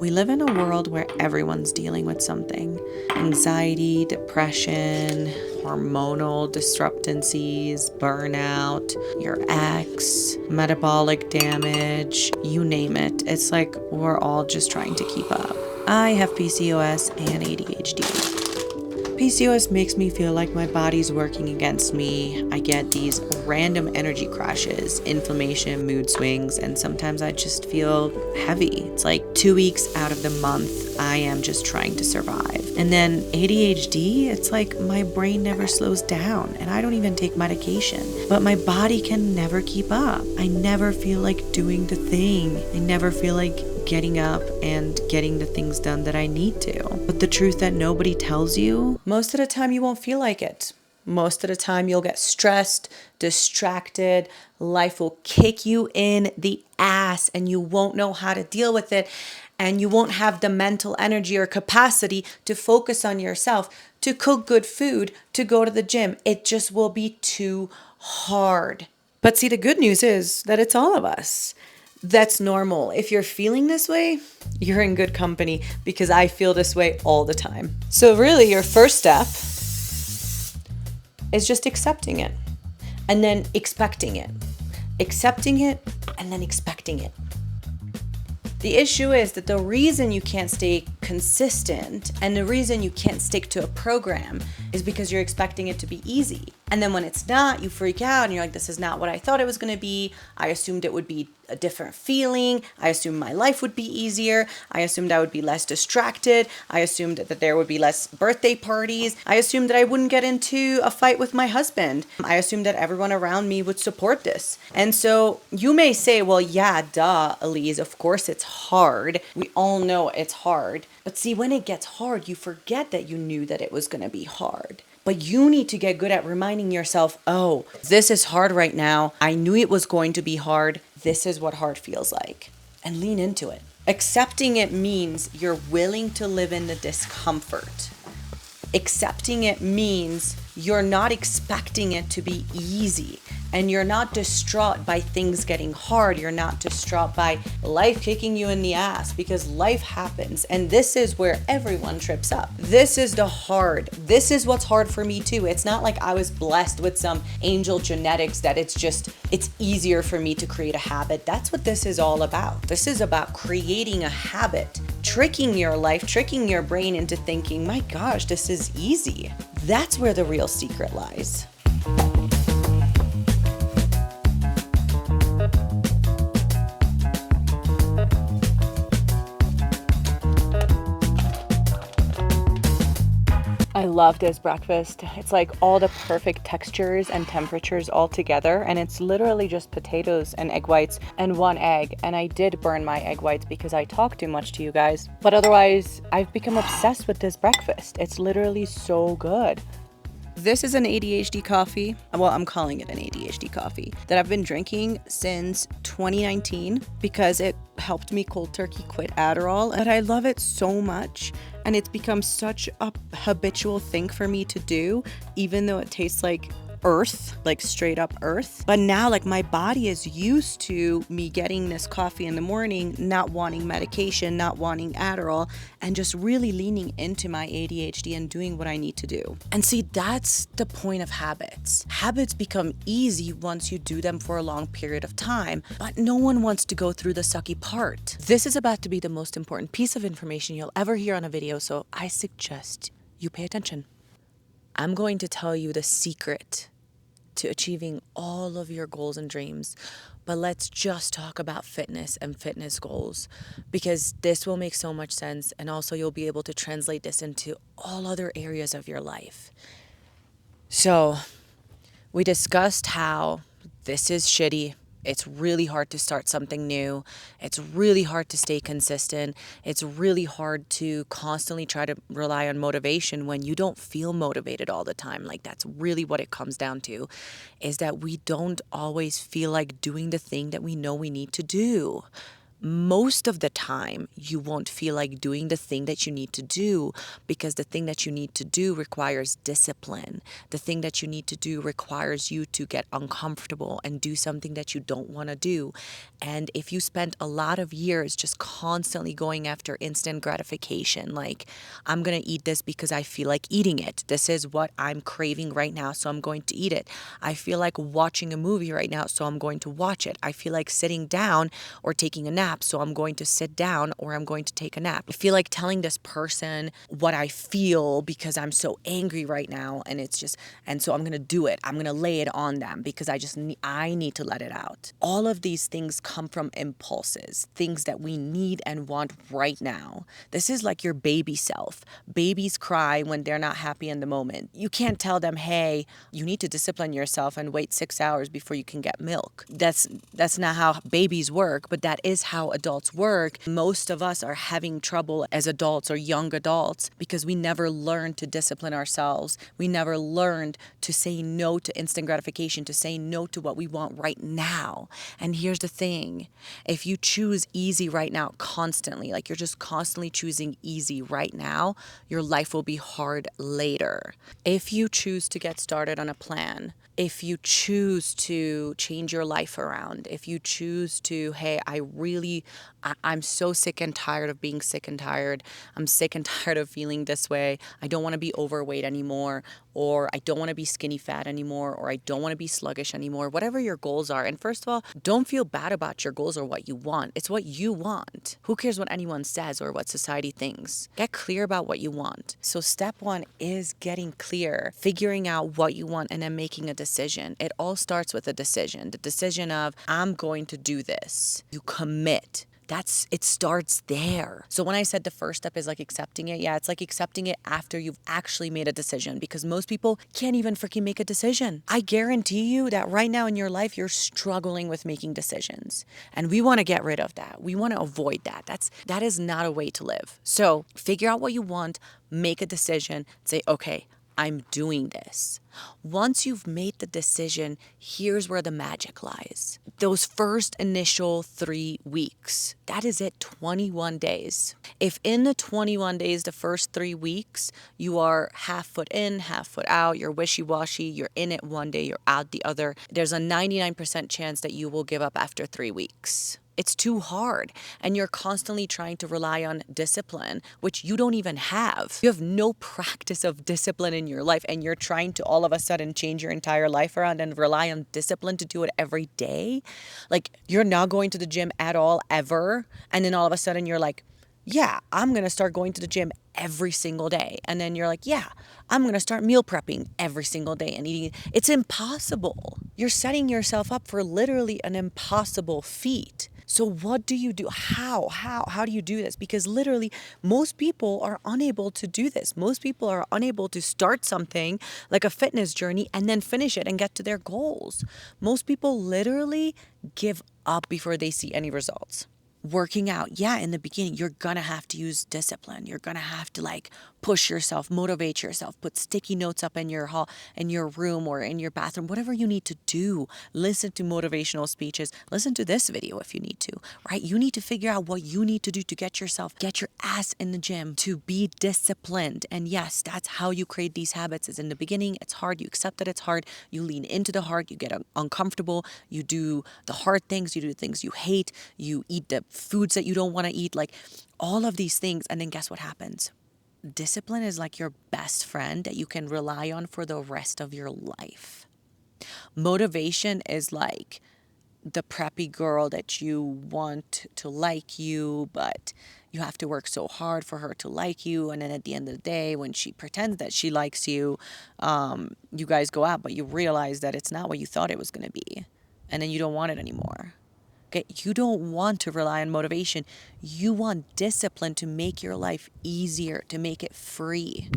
We live in a world where everyone's dealing with something: anxiety, depression, hormonal disturbances, burnout, your ex, metabolic damage, you name it. It's like we're all just trying to keep up. I have PCOS and ADHD. PCOS makes me feel like my body's working against me. I get these random energy crashes, inflammation, mood swings, and sometimes I just feel heavy. It's like 2 weeks out of the month, I am just trying to survive. And then ADHD, it's like my brain never slows down and I don't even take medication, but my body can never keep up. I never feel like doing the thing. I never feel like getting up and getting the things done that I need to. But the truth that nobody tells you, most of the time you won't feel like it. Most of the time you'll get stressed, distracted, life will kick you in the ass and you won't know how to deal with it, and you won't have the mental energy or capacity to focus on yourself, to cook good food, to go to the gym. It just will be too hard. But see, the good news is that it's all of us. That's normal. If you're feeling this way, you're in good company, because I feel this way all the time. So really, your first step is just accepting it and then expecting it. Accepting it and then expecting it. The issue is that the reason you can't stay consistent and the reason you can't stick to a program is because you're expecting it to be easy. And then when it's not, you freak out and you're like, this is not what I thought it was going to be. I assumed it would be a different feeling. I assumed my life would be easier. I assumed I would be less distracted. I assumed that there would be less birthday parties. I assumed that I wouldn't get into a fight with my husband. I assumed that everyone around me would support this. And so you may say, well, yeah, duh, Elise, of course it's hard. We all know it's hard. But see, when it gets hard, you forget that you knew that it was going to be hard. But you need to get good at reminding yourself, oh, this is hard right now. I knew it was going to be hard. This is what hard feels like. And lean into it. Accepting it means you're willing to live in the discomfort. Accepting it means you're not expecting it to be easy. And you're not distraught by things getting hard. You're not distraught by life kicking you in the ass, because life happens. And this is where everyone trips up. This is the hard. This is what's hard for me too. It's not like I was blessed with some angel genetics that it's easier for me to create a habit. That's what this is all about. This is about creating a habit, tricking your life, tricking your brain into thinking, my gosh, this is easy. That's where the real secret lies. I love this breakfast. It's like all the perfect textures and temperatures all together, and it's literally just potatoes and egg whites and one egg. And I did burn my egg whites because I talk too much to you guys. But otherwise, I've become obsessed with this breakfast. It's literally so good. This is an ADHD coffee. Well, I'm calling it an ADHD coffee that I've been drinking since 2019 because it helped me cold turkey quit Adderall. But I love it so much, and it's become such a habitual thing for me to do, even though it tastes like earth, like straight up earth. But now, like, my body is used to me getting this coffee in the morning, not wanting medication, not wanting Adderall, and just really leaning into my ADHD and doing what I need to do. And see, that's the point of habits. Habits become easy once you do them for a long period of time, but no one wants to go through the sucky part. This is about to be the most important piece of information you'll ever hear on a video, so I suggest you pay attention. I'm going to tell you the secret to achieving all of your goals and dreams. But let's just talk about fitness and fitness goals, because this will make so much sense, and also you'll be able to translate this into all other areas of your life. So, we discussed how this is shitty. It's really hard to start something new. It's really hard to stay consistent. It's really hard to constantly try to rely on motivation when you don't feel motivated all the time. Like, that's really what it comes down to, is that we don't always feel like doing the thing that we know we need to do. most of the time you won't feel like doing the thing that you need to do, because the thing that you need to do requires discipline. The thing that you need to do requires you to get uncomfortable and do something that you don't want to do. And if you spend a lot of years just constantly going after instant gratification, like, I'm going to eat this because I feel like eating it. This is what I'm craving right now, so I'm going to eat it. I feel like watching a movie right now, so I'm going to watch it. I feel like sitting down or taking a nap, so I'm going to sit down or I'm going to take a nap. I feel like telling this person what I feel because I'm so angry right now, and so I'm going to do it. I'm going to lay it on them because I need to let it out. All of these things come from impulses, things that we need and want right now. This is like your baby self. Babies cry when they're not happy in the moment. You can't tell them, hey, you need to discipline yourself and wait 6 hours before you can get milk. That's not how babies work, but that is how adults work. Most of us are having trouble as adults or young adults because we never learned to discipline ourselves. We never learned to say no to instant gratification, to say no to what we want right now. And here's the thing. If you choose easy right now constantly, like you're just constantly choosing easy right now, your life will be hard later. If you choose to get started on a plan, if you choose to change your life around, if you choose to, hey, I'm so sick and tired of being sick and tired. I'm sick and tired of feeling this way. I don't want to be overweight anymore, or I don't want to be skinny fat anymore, or I don't want to be sluggish anymore, whatever your goals are. And first of all, don't feel bad about your goals or what you want. It's what you want. Who cares what anyone says or what society thinks? Get clear about what you want. So step one is getting clear, figuring out what you want, and then making a decision. It all starts with a decision. The decision of, I'm going to do this. You commit. It starts there. So when I said the first step is like accepting it, yeah, it's like accepting it after you've actually made a decision, because most people can't even freaking make a decision. I guarantee you that right now in your life, you're struggling with making decisions. And we want to get rid of that. We want to avoid that. That is not a way to live. So figure out what you want, make a decision, say, okay, I'm doing this. Once you've made the decision, here's where the magic lies. Those first initial 3 weeks, that is it, 21 days. If in the 21 days, the first 3 weeks, you are half foot in, half foot out, you're wishy-washy, you're in it one day, you're out the other, there's a 99% chance that you will give up after 3 weeks. It's too hard, and you're constantly trying to rely on discipline, which you don't even have. You have no practice of discipline in your life, and you're trying to all of a sudden change your entire life around and rely on discipline to do it every day. Like, you're not going to the gym at all, ever, and then all of a sudden you're like, yeah, I'm going to start going to the gym every single day. And then you're like, yeah, I'm going to start meal prepping every single day and eating. It's impossible. You're setting yourself up for literally an impossible feat. So what do you do? How do you do this? Because literally most people are unable to do this. Most people are unable to start something like a fitness journey and then finish it and get to their goals. Most people literally give up before they see any results. Working out, yeah, in the beginning, you're gonna have to use discipline. You're gonna have to like push yourself, motivate yourself, put sticky notes up in your hall, in your room or in your bathroom, whatever you need to do. Listen to motivational speeches. Listen to this video if you need to, right? You need to figure out what you need to do to get your ass in the gym, to be disciplined. And yes, that's how you create these habits. Is in the beginning, it's hard. You accept that it's hard. You lean into the hard. You get uncomfortable. You do the hard things. You do the things you hate. You eat the foods that you don't want to eat, like all of these things. And then guess what happens? Discipline is like your best friend that you can rely on for the rest of your life. Motivation is like the preppy girl that you want to like you, but you have to work so hard for her to like you. And then at the end of the day, when she pretends that she likes you, you guys go out, but you realize that it's not what you thought it was going to be. And then you don't want it anymore. Okay, you don't want to rely on motivation. You want discipline to make your life easier, to make it free.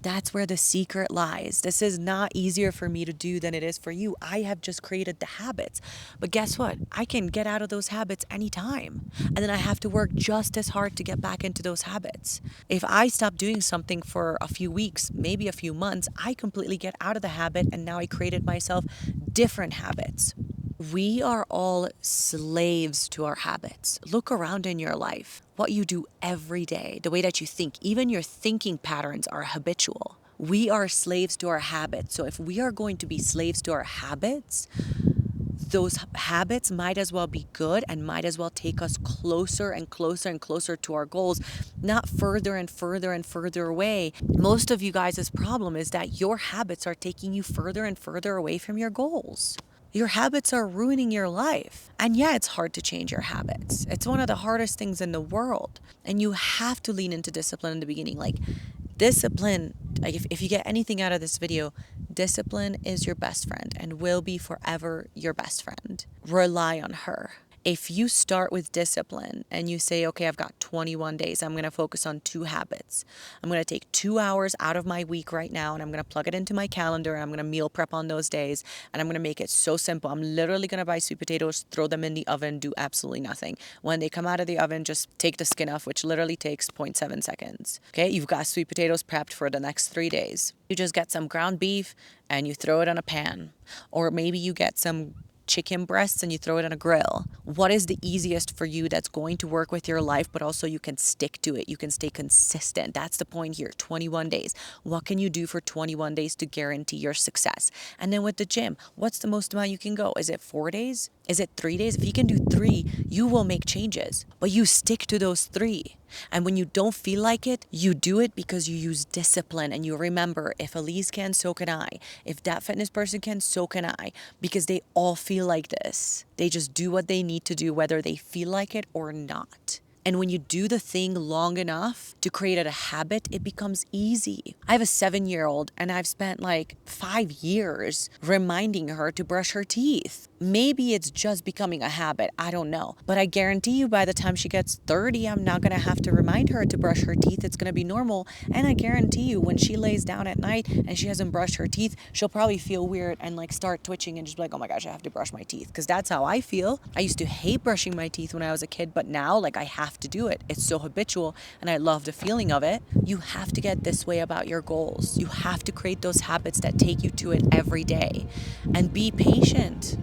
That's where the secret lies. This is not easier for me to do than it is for you. I have just created the habits. But guess what? I can get out of those habits anytime. And then I have to work just as hard to get back into those habits. If I stop doing something for a few weeks, maybe a few months, I completely get out of the habit, and now I created myself different habits. We are all slaves to our habits. Look around in your life, what you do every day, the way that you think, even your thinking patterns are habitual. We are slaves to our habits. So if we are going to be slaves to our habits, those habits might as well be good and might as well take us closer and closer and closer to our goals, not further and further and further away. Most of you guys' problem is that your habits are taking you further and further away from your goals. Your habits are ruining your life. And yeah, it's hard to change your habits. It's one of the hardest things in the world. And you have to lean into discipline in the beginning. Like, discipline, like if you get anything out of this video, discipline is your best friend and will be forever your best friend. Rely on her. If you start with discipline and you say, okay, I've got 21 days, I'm going to focus on 2 habits. I'm going to take 2 hours out of my week right now and I'm going to plug it into my calendar and I'm going to meal prep on those days and I'm going to make it so simple. I'm literally going to buy sweet potatoes, throw them in the oven, do absolutely nothing. When they come out of the oven, just take the skin off, which literally takes 0.7 seconds. Okay, you've got sweet potatoes prepped for the next 3 days. You just get some ground beef and you throw it on a pan. Or maybe you get some chicken breasts and you throw it on a grill. What is the easiest for you that's going to work with your life, but also you can stick to it? You can stay consistent. That's the point here. 21 days. What can you do for 21 days to guarantee your success? And then with the gym, what's the most amount you can go? Is it 4 days? Is it 3 days? If you can do 3, you will make changes, but you stick to those 3. And when you don't feel like it, you do it because you use discipline and you remember, if Elise can, so can I. If that fitness person can, so can I. Because they all feel like this. They just do what they need to do, whether they feel like it or not. And when you do the thing long enough to create a habit, it becomes easy. I have a 7-year-old and I've spent like 5 years reminding her to brush her teeth. Maybe it's just becoming a habit. I don't know. But I guarantee you by the time she gets 30, I'm not going to have to remind her to brush her teeth. It's going to be normal. And I guarantee you when she lays down at night and she hasn't brushed her teeth, she'll probably feel weird and like start twitching and just be like, oh my gosh, I have to brush my teeth. Because that's how I feel. I used to hate brushing my teeth when I was a kid, but now like I have to do it. It's so habitual and I love the feeling of it. You have to get this way about your goals. You have to create those habits that take you to it every day and be patient.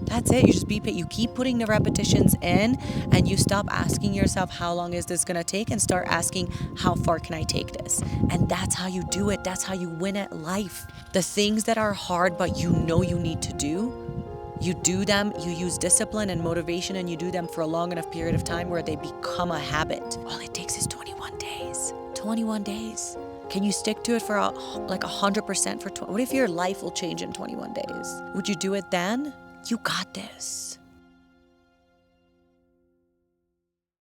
That's it. You just be patient. You keep putting the repetitions in and you stop asking yourself, how long is this going to take? And start asking, how far can I take this? And that's how you do it. That's how you win at life. The things that are hard, but you know you need to do, you do them, you use discipline and motivation, and you do them for a long enough period of time where they become a habit. All it takes is 21 days. 21 days. Can you stick to it for like 100% for what if your life will change in 21 days? Would you do it then? You got this.